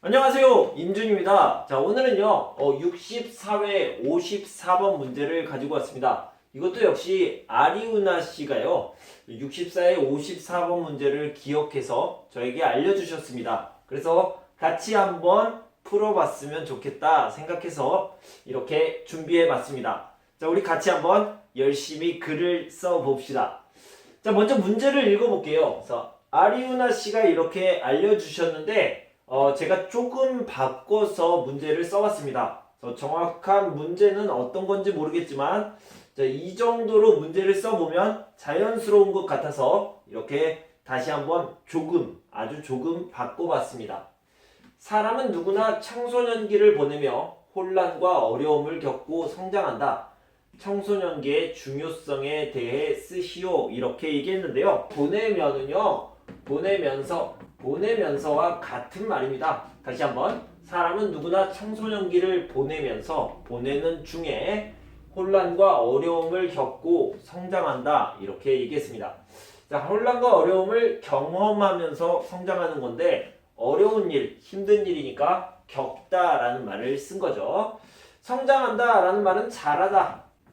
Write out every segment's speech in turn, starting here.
안녕하세요, 임준입니다. 자, 오늘은요 64회 54번 문제를 가지고 왔습니다. 이것도 역시 아리우나 씨가요 64회 54번 문제를 기억해서 저에게 알려주셨습니다. 그래서 같이 한번 풀어봤으면 좋겠다 생각해서 이렇게 준비해봤습니다. 자, 우리 같이 한번 열심히 글을 써봅시다. 자, 먼저 문제를 읽어볼게요. 그래서 아리우나 씨가 이렇게 알려주셨는데 제가 조금 바꿔서 문제를 써봤습니다. 그래서 정확한 문제는 어떤 건지 모르겠지만 이 정도로 문제를 써보면 자연스러운 것 같아서 이렇게 다시 한번 아주 조금 바꿔봤습니다. 사람은 누구나 청소년기를 보내며 혼란과 어려움을 겪고 성장한다. 청소년기의 중요성에 대해 쓰시오. 이렇게 얘기했는데요. 보내면서와 같은 말입니다. 다시 한번. 사람은 누구나 청소년기를 보내면서 보내는 중에 혼란과 어려움을 겪고 성장한다. 이렇게 얘기했습니다. 자, 혼란과 어려움을 경험하면서 성장하는 건데 어려운 일, 힘든 일이니까 겪다라는 말을 쓴 거죠. 성장한다라는 말은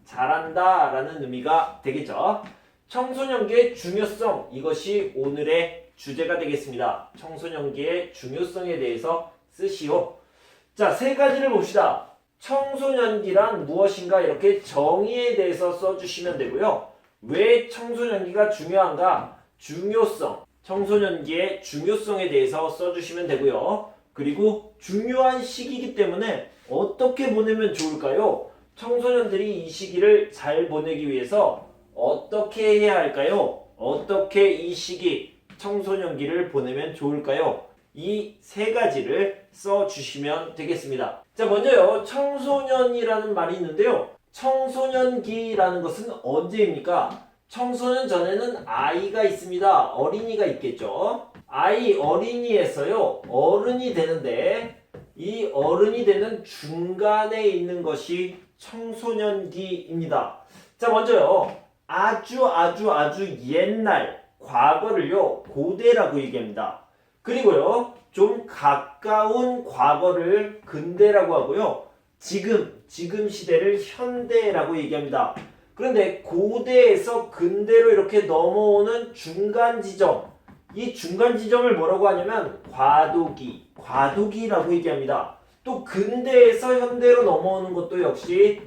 잘한다라는 의미가 되겠죠. 청소년기의 중요성, 이것이 오늘의 주제가 되겠습니다. 청소년기의 중요성에 대해서 쓰시오. 자, 세 가지를 봅시다. 청소년기란 무엇인가 이렇게 정의에 대해서 써주시면 되고요. 왜 청소년기가 중요한가? 중요성, 청소년기의 중요성에 대해서 써주시면 되고요. 그리고 중요한 시기이기 때문에 어떻게 보내면 좋을까요? 청소년들이 이 시기를 잘 보내기 위해서 어떻게 해야 할까요? 어떻게 이 시기 청소년기를 보내면 좋을까요? 이 세 가지를 써주시면 되겠습니다. 자, 먼저요. 청소년이라는 말이 있는데요. 청소년기라는 것은 언제입니까? 청소년 전에는 아이가 있습니다. 어린이가 있겠죠. 어린이에서요. 어른이 되는데 이 어른이 되는 중간에 있는 것이 청소년기입니다. 자, 먼저요. 아주 옛날 과거를요. 고대라고 얘기합니다. 그리고요. 좀 가까운 과거를 근대라고 하고요. 지금 시대를 현대라고 얘기합니다. 그런데 고대에서 근대로 이렇게 넘어오는 중간 지점, 이 중간 지점을 뭐라고 하냐면 과도기라고 얘기합니다. 또 근대에서 현대로 넘어오는 것도 역시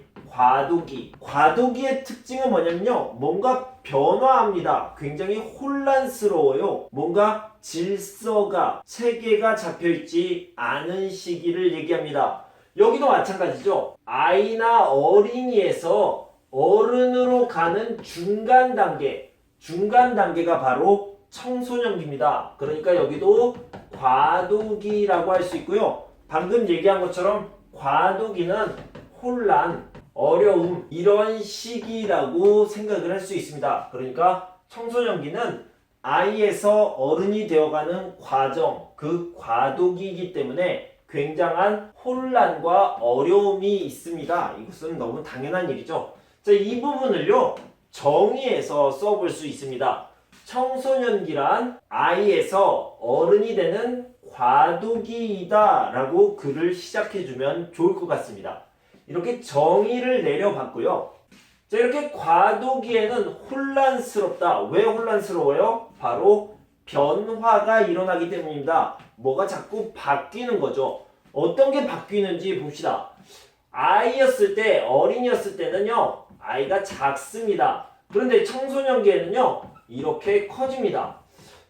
과도기의 특징은 뭐냐면요. 뭔가 변화합니다. 굉장히 혼란스러워요. 뭔가 질서가, 체계가 잡혀있지 않은 시기를 얘기합니다. 여기도 마찬가지죠. 아이나 어린이에서 어른으로 가는 중간 단계가 바로 청소년기입니다. 그러니까 여기도 과도기라고 할 수 있고요. 방금 얘기한 것처럼 과도기는 혼란, 어려움, 이런 시기라고 생각을 할 수 있습니다. 그러니까 청소년기는 아이에서 어른이 되어가는 과정, 그 과도기이기 때문에 굉장한 혼란과 어려움이 있습니다. 이것은 너무 당연한 일이죠. 자, 이 부분을요, 정의해서 써볼 수 있습니다. 청소년기란 아이에서 어른이 되는 과도기이다 라고 글을 시작해주면 좋을 것 같습니다. 이렇게 정의를 내려봤고요. 자, 이렇게 과도기에는 혼란스럽다. 왜 혼란스러워요? 바로 변화가 일어나기 때문입니다. 뭐가 자꾸 바뀌는 거죠. 어떤 게 바뀌는지 봅시다. 어린이였을 때는요, 아이가 작습니다. 그런데 청소년기에는요, 이렇게 커집니다.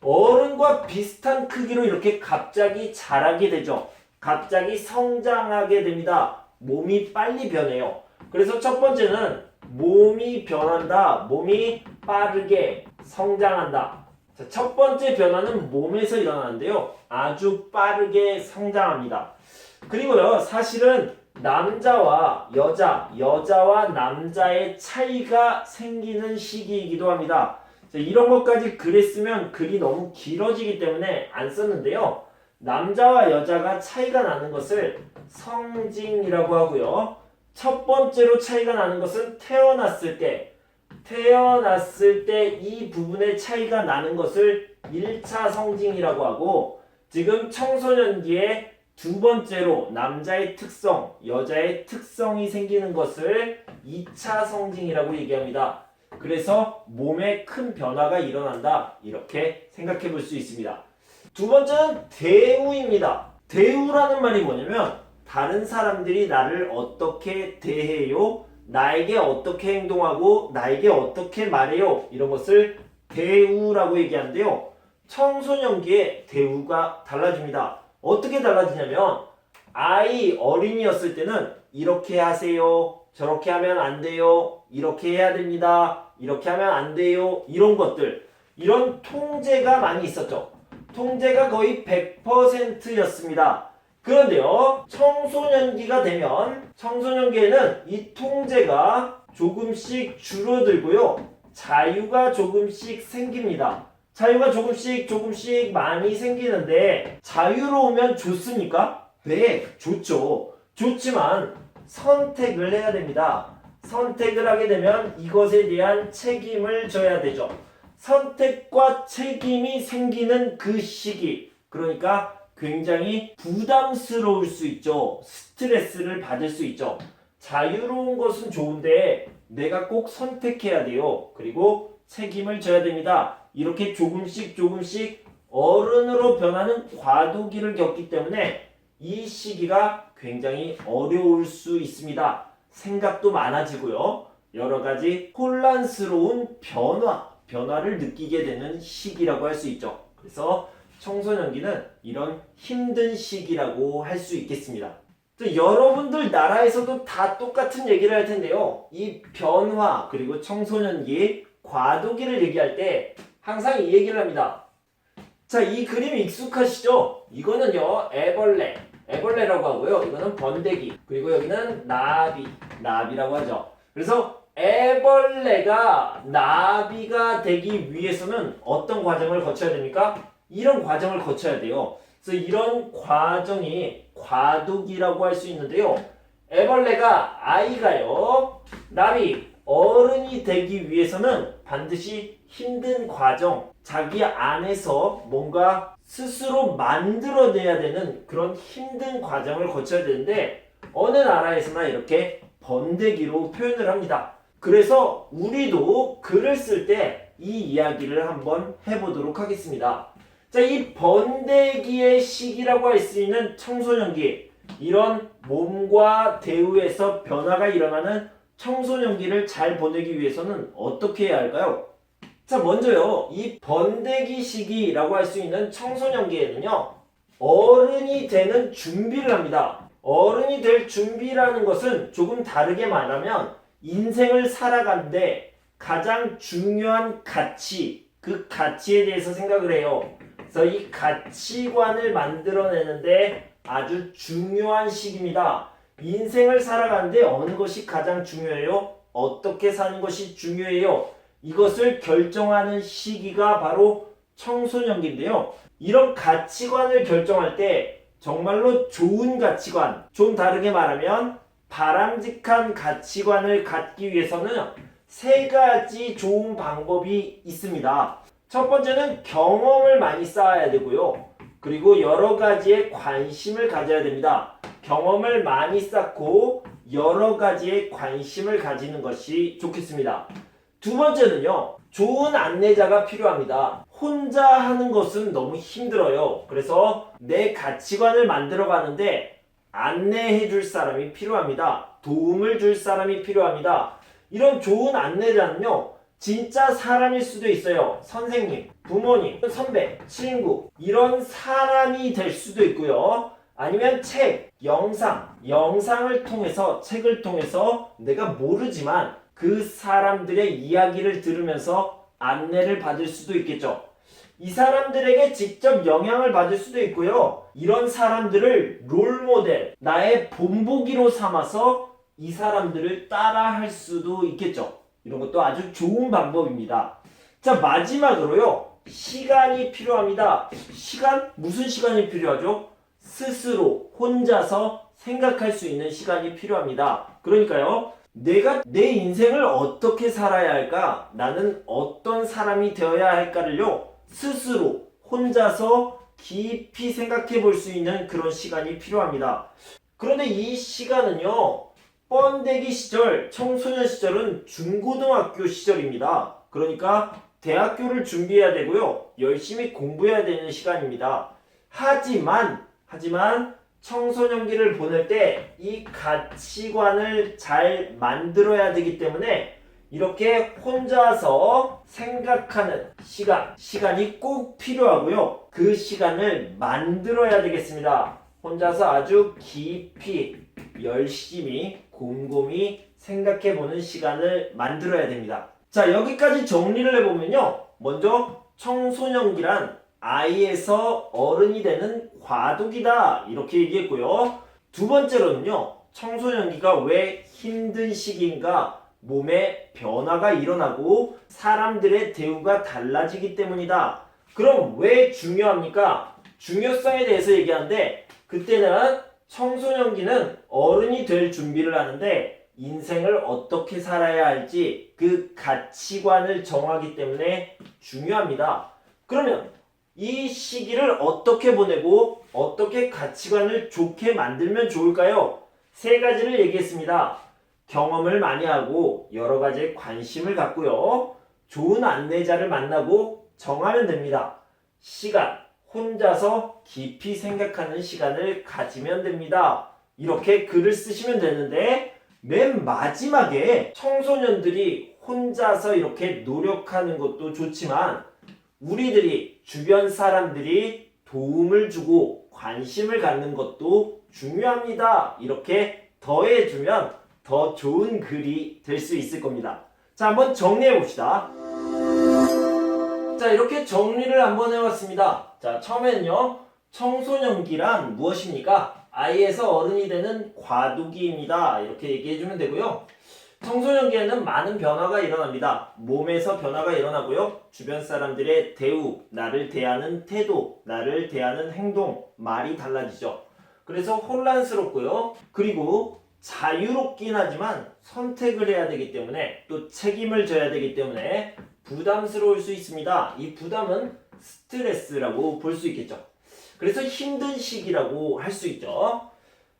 어른과 비슷한 크기로 이렇게 갑자기 자라게 되죠. 갑자기 성장하게 됩니다. 몸이 빨리 변해요. 그래서 첫 번째는 몸이 변한다. 몸이 빠르게 성장한다. 자, 첫 번째 변화는 몸에서 일어나는데요. 아주 빠르게 성장합니다. 그리고요, 사실은 남자와 여자와 남자의 차이가 생기는 시기이기도 합니다. 자, 이런 것까지 글에 쓰면 글이 너무 길어지기 때문에 안 썼는데요. 남자와 여자가 차이가 나는 것을 성징이라고 하고요. 첫 번째로 차이가 나는 것은 태어났을 때 이 부분의 차이가 나는 것을 1차 성징이라고 하고, 지금 청소년기에 두 번째로 남자의 특성, 여자의 특성이 생기는 것을 2차 성징이라고 얘기합니다. 그래서 몸에 큰 변화가 일어난다. 이렇게 생각해 볼 수 있습니다. 두 번째는 대우입니다. 대우라는 말이 뭐냐면 다른 사람들이 나를 어떻게 대해요? 나에게 어떻게 행동하고 나에게 어떻게 말해요? 이런 것을 대우라고 얘기하는데요. 청소년기에 대우가 달라집니다. 어떻게 달라지냐면 어린이였을 때는 이렇게 하세요. 저렇게 하면 안 돼요. 이렇게 해야 됩니다. 이렇게 하면 안 돼요. 이런 것들. 이런 통제가 많이 있었죠. 통제가 거의 100%였습니다. 그런데요, 청소년기가 되면 청소년기에는 이 통제가 조금씩 줄어들고요. 자유가 조금씩 생깁니다. 자유가 조금씩 많이 생기는데 자유로우면 좋습니까? 네, 좋죠. 좋지만 선택을 해야 됩니다. 선택을 하게 되면 이것에 대한 책임을 져야 되죠. 선택과 책임이 생기는 그 시기, 그러니까 굉장히 부담스러울 수 있죠. 스트레스를 받을 수 있죠. 자유로운 것은 좋은데 내가 꼭 선택해야 돼요. 그리고 책임을 져야 됩니다. 이렇게 조금씩 어른으로 변하는 과도기를 겪기 때문에 이 시기가 굉장히 어려울 수 있습니다. 생각도 많아지고요. 여러 가지 혼란스러운 변화를 느끼게 되는 시기라고 할 수 있죠. 그래서 청소년기는 이런 힘든 시기라고 할 수 있겠습니다. 여러분들 나라에서도 다 똑같은 얘기를 할 텐데요. 이 변화 그리고 청소년기, 과도기를 얘기할 때 항상 이 얘기를 합니다. 자, 이 그림 익숙하시죠? 이거는요, 애벌레라고 하고요. 이거는 번데기, 그리고 여기는 나비라고 하죠. 그래서 애벌레가 나비가 되기 위해서는 어떤 과정을 거쳐야 됩니까? 이런 과정을 거쳐야 돼요. 그래서 이런 과정이 과도기라고 할 수 있는데요. 아이가요, 나비, 어른이 되기 위해서는 반드시 힘든 과정, 자기 안에서 뭔가 스스로 만들어내야 되는 그런 힘든 과정을 거쳐야 되는데 어느 나라에서나 이렇게 번데기로 표현을 합니다. 그래서 우리도 글을 쓸 때 이 이야기를 한번 해보도록 하겠습니다. 자, 이 번데기의 시기라고 할 수 있는 청소년기, 이런 몸과 대우에서 변화가 일어나는 청소년기를 잘 보내기 위해서는 어떻게 해야 할까요? 자, 먼저요, 이 번데기 시기라고 할 수 있는 청소년기에는요, 어른이 되는 준비를 합니다. 어른이 될 준비라는 것은 조금 다르게 말하면 인생을 살아가는데 가장 중요한 가치, 그 가치에 대해서 생각을 해요. 그래서 이 가치관을 만들어내는데 아주 중요한 시기입니다. 인생을 살아가는데 어느 것이 가장 중요해요? 어떻게 사는 것이 중요해요? 이것을 결정하는 시기가 바로 청소년기인데요. 이런 가치관을 결정할 때 정말로 좋은 가치관, 좀 다르게 말하면 바람직한 가치관을 갖기 위해서는 세 가지 좋은 방법이 있습니다. 첫 번째는 경험을 많이 쌓아야 되고요. 그리고 여러 가지에 관심을 가져야 됩니다. 경험을 많이 쌓고 여러 가지에 관심을 가지는 것이 좋겠습니다. 두 번째는요, 좋은 안내자가 필요합니다. 혼자 하는 것은 너무 힘들어요. 그래서 내 가치관을 만들어 가는데 안내해 줄 사람이 필요합니다. 도움을 줄 사람이 필요합니다. 이런 좋은 안내자는요, 진짜 사람일 수도 있어요. 선생님, 부모님, 선배, 친구, 이런 사람이 될 수도 있고요. 아니면 책, 영상을 통해서, 책을 통해서 내가 모르지만 그 사람들의 이야기를 들으면서 안내를 받을 수도 있겠죠. 이 사람들에게 직접 영향을 받을 수도 있고요. 이런 사람들을 롤모델, 나의 본보기로 삼아서 이 사람들을 따라할 수도 있겠죠. 이런 것도 아주 좋은 방법입니다. 자, 마지막으로요, 시간이 필요합니다. 무슨 시간이 필요하죠? 스스로 혼자서 생각할 수 있는 시간이 필요합니다. 그러니까요, 내가 내 인생을 어떻게 살아야 할까? 나는 어떤 사람이 되어야 할까를요, 스스로 혼자서 깊이 생각해 볼 수 있는 그런 시간이 필요합니다. 그런데 이 시간은요, 번데기 시절, 청소년 시절은 중고등학교 시절입니다. 그러니까 대학교를 준비해야 되고요, 열심히 공부해야 되는 시간입니다. 하지만 청소년기를 보낼 때 이 가치관을 잘 만들어야 되기 때문에 이렇게 혼자서 생각하는 시간이 꼭 필요하고요. 그 시간을 만들어야 되겠습니다. 혼자서 아주 깊이, 열심히, 곰곰이 생각해보는 시간을 만들어야 됩니다. 자, 여기까지 정리를 해보면요. 먼저 청소년기란 아이에서 어른이 되는 과도기다, 이렇게 얘기했고요. 두 번째로는요, 청소년기가 왜 힘든 시기인가? 몸에 변화가 일어나고 사람들의 대우가 달라지기 때문이다. 그럼 왜 중요합니까? 중요성에 대해서 얘기하는데, 그때는 청소년기는 어른이 될 준비를 하는데 인생을 어떻게 살아야 할지 그 가치관을 정하기 때문에 중요합니다. 그러면 이 시기를 어떻게 보내고 어떻게 가치관을 좋게 만들면 좋을까요? 세 가지를 얘기했습니다. 경험을 많이 하고 여러 가지에 관심을 갖고요. 좋은 안내자를 만나고 정하면 됩니다. 시간, 혼자서 깊이 생각하는 시간을 가지면 됩니다. 이렇게 글을 쓰시면 되는데, 맨 마지막에 청소년들이 혼자서 이렇게 노력하는 것도 좋지만 우리들이, 주변 사람들이 도움을 주고 관심을 갖는 것도 중요합니다. 이렇게 더해주면 더 좋은 글이 될 수 있을 겁니다. 자, 한번 정리해 봅시다. 자, 이렇게 정리를 한번 해봤습니다. 자, 처음에는요, 청소년기란 무엇입니까? 아이에서 어른이 되는 과도기입니다. 이렇게 얘기해주면 되고요. 청소년기에는 많은 변화가 일어납니다. 몸에서 변화가 일어나고요. 주변 사람들의 대우, 나를 대하는 태도, 나를 대하는 행동, 말이 달라지죠. 그래서 혼란스럽고요. 그리고 자유롭긴 하지만 선택을 해야 되기 때문에, 또 책임을 져야 되기 때문에 부담스러울 수 있습니다. 이 부담은 스트레스라고 볼 수 있겠죠. 그래서 힘든 시기라고 할 수 있죠.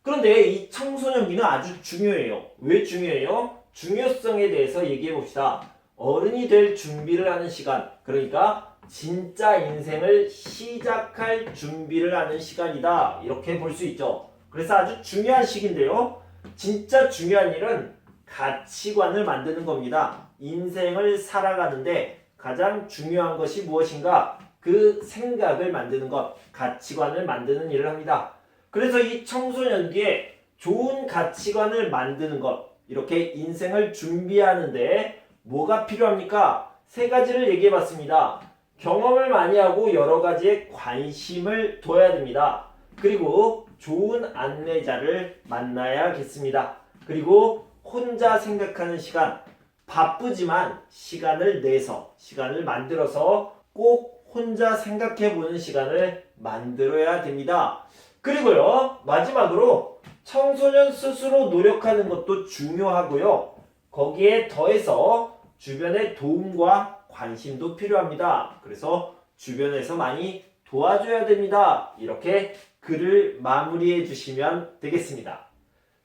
그런데 이 청소년기는 아주 중요해요. 왜 중요해요? 중요성에 대해서 얘기해 봅시다. 어른이 될 준비를 하는 시간, 그러니까 진짜 인생을 시작할 준비를 하는 시간이다, 이렇게 볼 수 있죠. 그래서 아주 중요한 시기인데요, 진짜 중요한 일은 가치관을 만드는 겁니다. 인생을 살아가는데 가장 중요한 것이 무엇인가? 그 생각을 만드는 것, 가치관을 만드는 일을 합니다. 그래서 이 청소년기에 좋은 가치관을 만드는 것, 이렇게 인생을 준비하는데 뭐가 필요합니까? 세 가지를 얘기해 봤습니다. 경험을 많이 하고 여러 가지에 관심을 둬야 됩니다. 그리고 좋은 안내자를 만나야겠습니다. 그리고 혼자 생각하는 시간, 바쁘지만 시간을 내서, 시간을 만들어서 꼭 혼자 생각해보는 시간을 만들어야 됩니다. 그리고요, 마지막으로 청소년 스스로 노력하는 것도 중요하고요. 거기에 더해서 주변의 도움과 관심도 필요합니다. 그래서 주변에서 많이 도와줘야 됩니다. 이렇게 글을 마무리해 주시면 되겠습니다.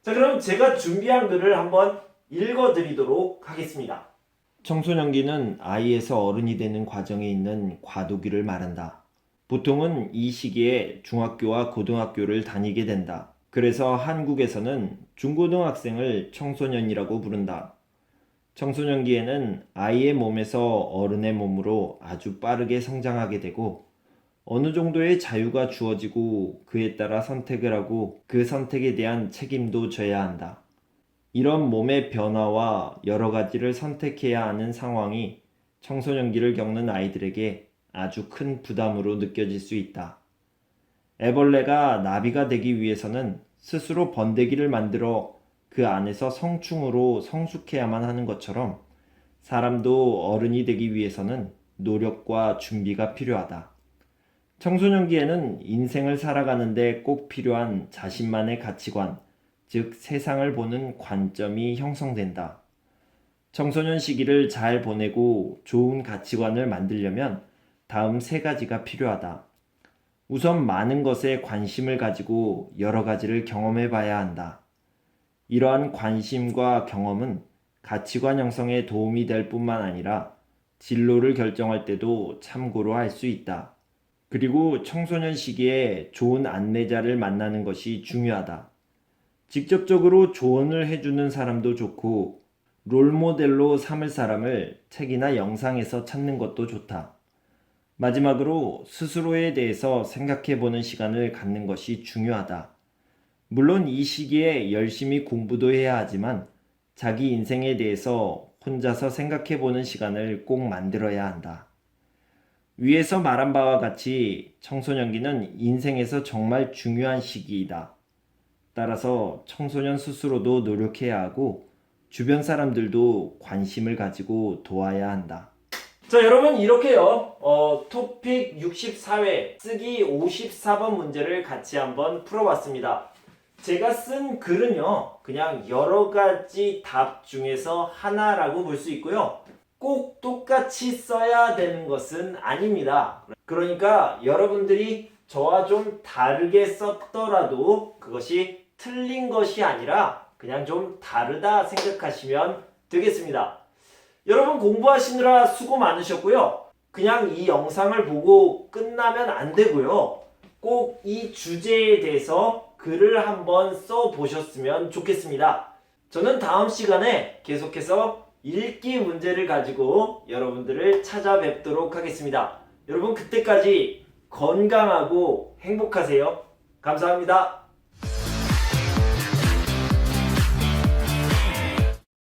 자, 그럼 제가 준비한 글을 한번 읽어드리도록 하겠습니다. 청소년기는 아이에서 어른이 되는 과정에 있는 과도기를 말한다. 보통은 이 시기에 중학교와 고등학교를 다니게 된다. 그래서 한국에서는 중고등학생을 청소년이라고 부른다. 청소년기에는 아이의 몸에서 어른의 몸으로 아주 빠르게 성장하게 되고 어느 정도의 자유가 주어지고 그에 따라 선택을 하고 그 선택에 대한 책임도 져야 한다. 이런 몸의 변화와 여러 가지를 선택해야 하는 상황이 청소년기를 겪는 아이들에게 아주 큰 부담으로 느껴질 수 있다. 애벌레가 나비가 되기 위해서는 스스로 번데기를 만들어 그 안에서 성충으로 성숙해야만 하는 것처럼 사람도 어른이 되기 위해서는 노력과 준비가 필요하다. 청소년기에는 인생을 살아가는데 꼭 필요한 자신만의 가치관, 즉 세상을 보는 관점이 형성된다. 청소년 시기를 잘 보내고 좋은 가치관을 만들려면 다음 세 가지가 필요하다. 우선 많은 것에 관심을 가지고 여러 가지를 경험해 봐야 한다. 이러한 관심과 경험은 가치관 형성에 도움이 될 뿐만 아니라 진로를 결정할 때도 참고로 할 수 있다. 그리고 청소년 시기에 좋은 안내자를 만나는 것이 중요하다. 직접적으로 조언을 해주는 사람도 좋고 롤모델로 삼을 사람을 책이나 영상에서 찾는 것도 좋다. 마지막으로 스스로에 대해서 생각해보는 시간을 갖는 것이 중요하다. 물론 이 시기에 열심히 공부도 해야 하지만 자기 인생에 대해서 혼자서 생각해보는 시간을 꼭 만들어야 한다. 위에서 말한 바와 같이 청소년기는 인생에서 정말 중요한 시기이다. 따라서 청소년 스스로도 노력해야 하고 주변 사람들도 관심을 가지고 도와야 한다. 자, 여러분 이렇게요. 토픽 64회 쓰기 54번 문제를 같이 한번 풀어봤습니다. 제가 쓴 글은요, 그냥 여러 가지 답 중에서 하나라고 볼 수 있고요. 꼭 똑같이 써야 되는 것은 아닙니다. 그러니까 여러분들이 저와 좀 다르게 썼더라도 그것이 틀린 것이 아니라 그냥 좀 다르다 생각하시면 되겠습니다. 여러분 공부하시느라 수고 많으셨고요. 그냥 이 영상을 보고 끝나면 안 되고요. 꼭 이 주제에 대해서 글을 한번 써보셨으면 좋겠습니다. 저는 다음 시간에 계속해서 읽기 문제를 가지고 여러분들을 찾아뵙도록 하겠습니다. 여러분 그때까지 건강하고 행복하세요. 감사합니다.